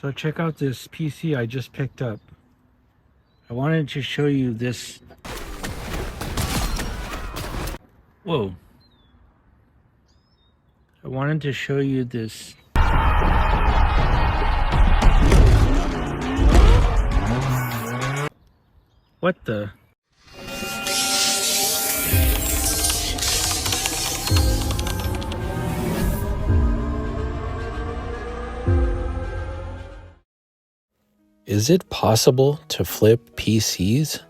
So check out this PC I just picked up. I wanted to show you this. Whoa. I wanted to show you this. What the? Is it possible to flip PCs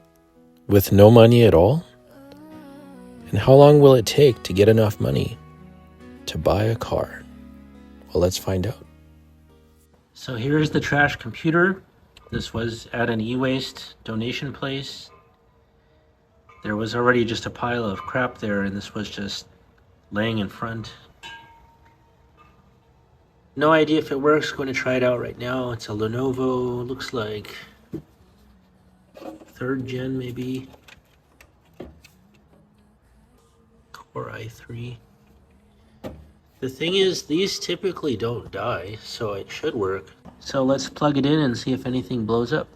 with no money at all? And how long will it take to get enough money to buy a car? Well, let's find out. So here's the trash computer. This was at an e-waste donation place. There was already just a pile of crap there, and this was just laying in front. No idea if it works. Going to try it out right now. It's a Lenovo, looks like 3rd gen maybe. Core i3. The thing is, these typically don't die, so it should work. So let's plug it in and see if anything blows up.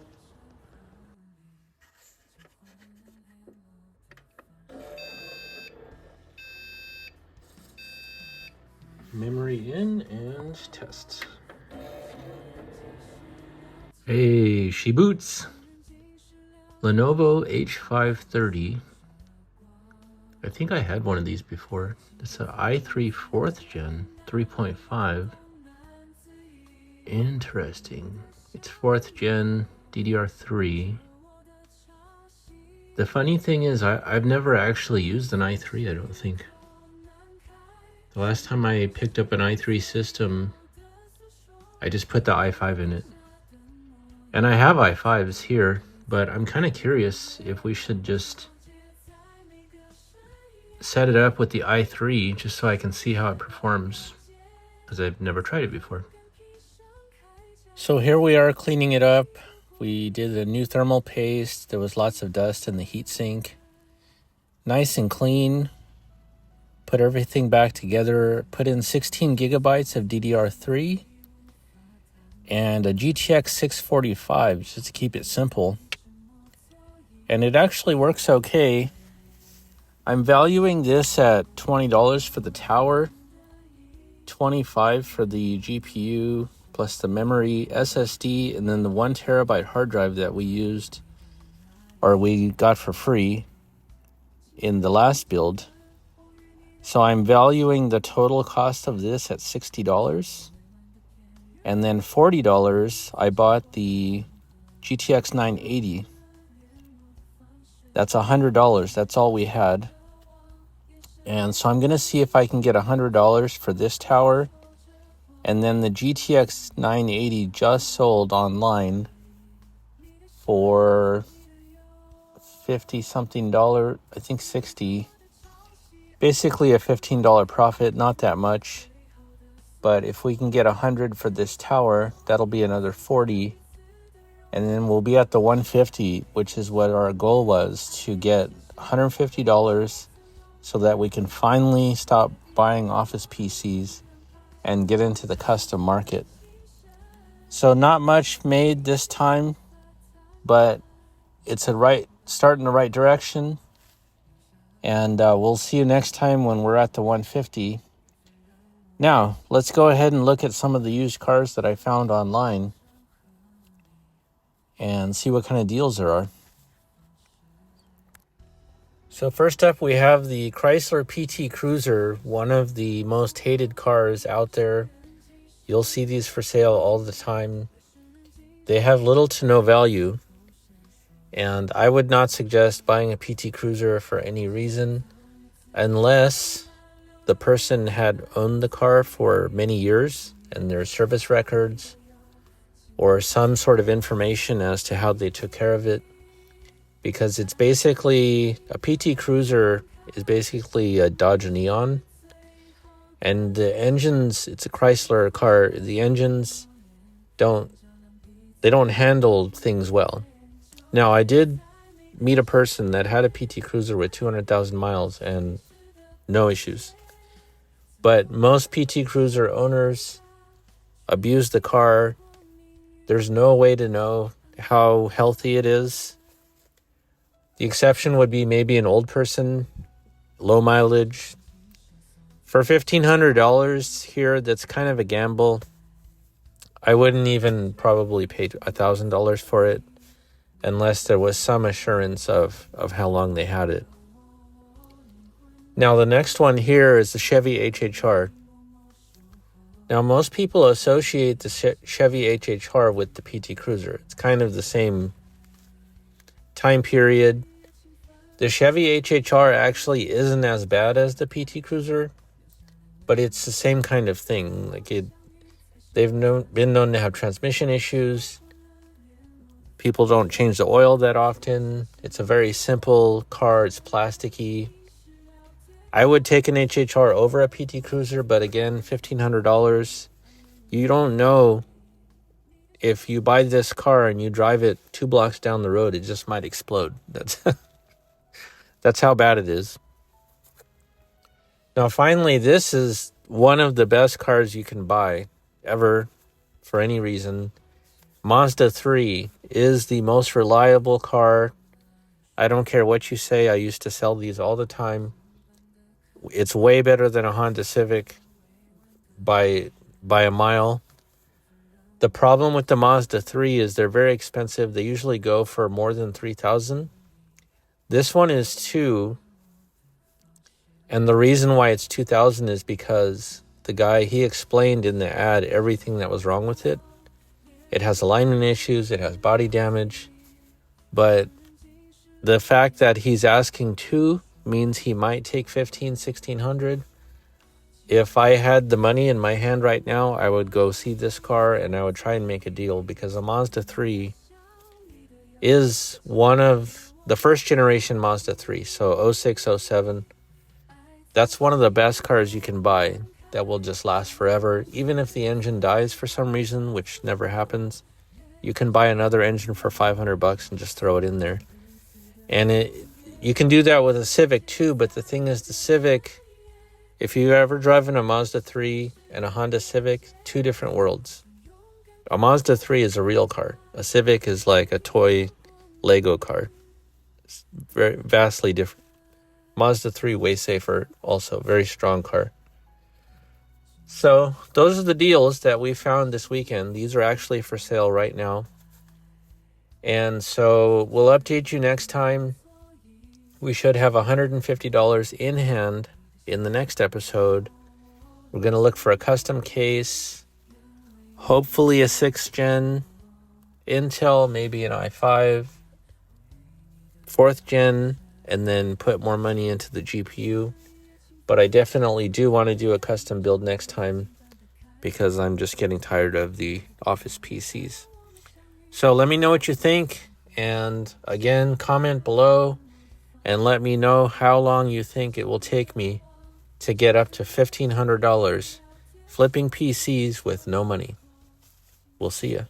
Memory in and test. Hey, she boots. Lenovo H530. I think I had one of these before. It's an i3 4th gen, 3.5. Interesting. It's 4th gen DDR3. The funny thing is, I've never actually used an i3, I don't think. The last time I picked up an i3 system, I just put the i5 in it. And I have i5s here, but I'm kind of curious if we should just set it up with the i3 just so I can see how it performs, because I've never tried it before. So here we are cleaning it up. We did a new thermal paste. There was lots of dust in the heatsink. Nice and clean. Put everything back together. Put in 16 gigabytes of DDR3 and a GTX 645 just to keep it simple. And it actually works okay. I'm valuing this at $20 for the tower, $25 for the GPU, plus the memory, SSD, and then the 1 terabyte hard drive that we used, or we got for free in the last build. So I'm valuing the total cost of this at $60. And then $40, I bought the GTX 980. That's $100. That's all we had. And so I'm going to see if I can get $100 for this tower. And then the GTX 980 just sold online for $50-something, I think 60. Basically a $15 profit, not that much. But if we can get $100 for this tower, that'll be another $40. And then we'll be at the $150, which is what our goal was, to get $150 so that we can finally stop buying office PCs and get into the custom market. So not much made this time, but it's a start in the right direction. And we'll see you next time when we're at the 150. Now, let's go ahead and look at some of the used cars that I found online and see what kind of deals there are. So first up, we have the Chrysler PT Cruiser, one of the most hated cars out there. You'll see these for sale all the time. They have little to no value, and I would not suggest buying a PT Cruiser for any reason unless the person had owned the car for many years and their service records or some sort of information as to how they took care of it. Because it's basically, a PT Cruiser is basically a Dodge Neon. And the engines, it's a Chrysler car, the engines don't handle things well. Now, I did meet a person that had a PT Cruiser with 200,000 miles and no issues. But most PT Cruiser owners abuse the car There's no way to know how healthy it is. The exception would be maybe an old person, low mileage. For $1,500 here, that's kind of a gamble. I wouldn't even probably pay $1,000 for it unless there was some assurance of how long they had it. Now, the next one here is the Chevy HHR. Now, most people associate the Chevy HHR with the PT Cruiser. It's kind of the same time period. The Chevy HHR actually isn't as bad as the PT Cruiser, but it's the same kind of thing. They've been known to have transmission issues. People don't change the oil that often. It's a very simple car. It's plasticky. I would take an HHR over a PT Cruiser, but again, $1,500. You don't know if you buy this car and you drive it 2 blocks down the road, it just might explode. That's how bad it is. Now, finally, this is one of the best cars you can buy ever for any reason. Mazda 3 is the most reliable car. I don't care what you say. I used to sell these all the time. It's way better than a Honda Civic by a mile. The problem with the Mazda 3 is they're very expensive. They usually go for more than $3,000. This one is $2,000. And the reason why it's $2,000 is because the guy, he explained in the ad everything that was wrong with it. It has alignment issues. It has body damage. But the fact that he's asking $2,000 means he might take $1,500-$1,600. If I had the money in my hand right now, I would go see this car and I would try and make a deal, because a Mazda 3 is one of the first generation Mazda 3. So 06, 07. That's one of the best cars you can buy that will just last forever. Even if the engine dies for some reason, which never happens, you can buy another engine for $500 and just throw it in there. And you can do that with a Civic too, but the thing is, the Civic, if you've ever driven a Mazda 3 and a Honda Civic, two different worlds. A Mazda 3 is a real car. A Civic is like a toy Lego car. It's very vastly different. Mazda 3 way safer, also very strong car. So those are the deals that we found this weekend. These are actually for sale right now. And so we'll update you next time. We should have $150 in hand in the next episode. We're going to look for a custom case, hopefully a 6th gen Intel, maybe an i5, 4th gen, and then put more money into the GPU. But I definitely do want to do a custom build next time, because I'm just getting tired of the office PCs. So let me know what you think. And again, comment below and let me know how long you think it will take me to get up to $1,500 flipping PCs with no money. We'll see ya.